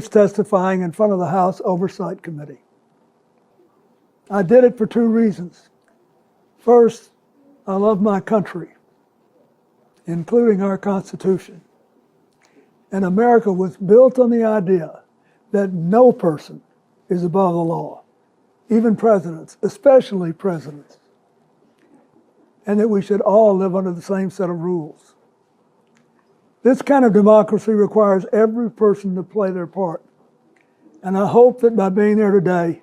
testifying in front of the House Oversight Committee. I did it for two reasons. First, I love my country, including our Constitution. And America was built on the idea that no person is above the law, even presidents, especially presidents, and that we should all live under the same set of rules. This kind of democracy requires every person to play their part. And I hope that by being there today,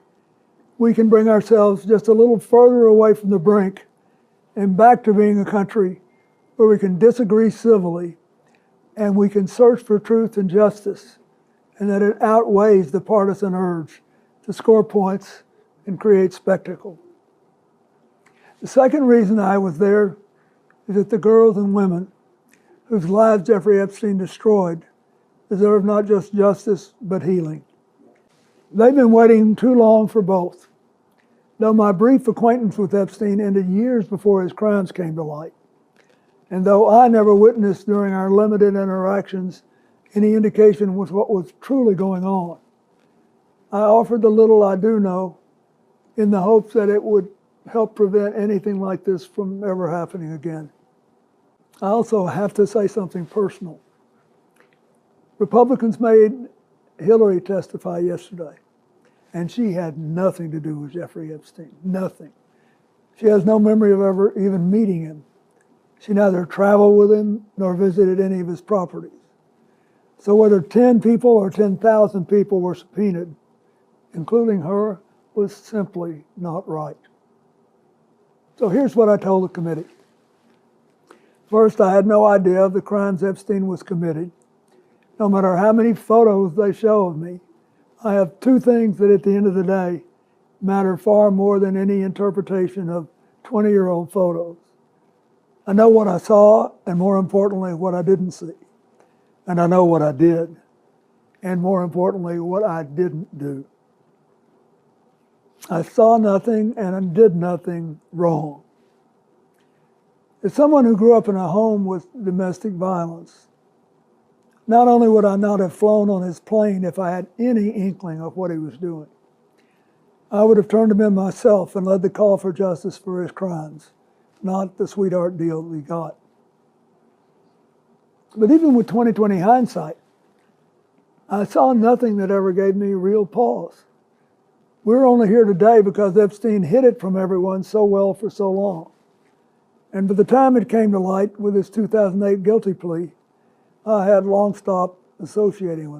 we can bring ourselves just a little further away from the brink and back to being a country where we can disagree civilly and we can search for truth and justice, and that it outweighs the partisan urge to score points and create spectacle. The second reason I was there is that the girls and women whose lives Jeffrey Epstein destroyed deserve not just justice, but healing. They've been waiting too long for both. Though my brief acquaintance with Epstein ended years before his crimes came to light, and though I never witnessed during our limited interactions any indication with what was truly going on, I offered the little I do know in the hopes that it would help prevent anything like this from ever happening again. I also have to say something personal. Republicans made Hillary testify yesterday, and she had nothing to do with Jeffrey Epstein, nothing. She has no memory of ever even meeting him. She neither traveled with him nor visited any of his properties. So whether 10 people or 10,000 people were subpoenaed, including her, was simply not right. So here's what I told the committee. First, I had no idea of the crimes Epstein was committing. No matter how many photos they show of me, I have two things that at the end of the day matter far more than any interpretation of 20-year-old photos. I know what I saw, and more importantly, what I didn't see. And I know what I did, and more importantly, what I didn't do. I saw nothing and I did nothing wrong. As someone who grew up in a home with domestic violence, not only would I not have flown on his plane if I had any inkling of what he was doing, I would have turned him in myself and led the call for justice for his crimes, not the sweetheart deal that he got. But even with 20/20 hindsight, I saw nothing that ever gave me real pause. We're only here today because Epstein hid it from everyone so well for so long. And by the time it came to light with his 2008 guilty plea, I had long stopped associating with him.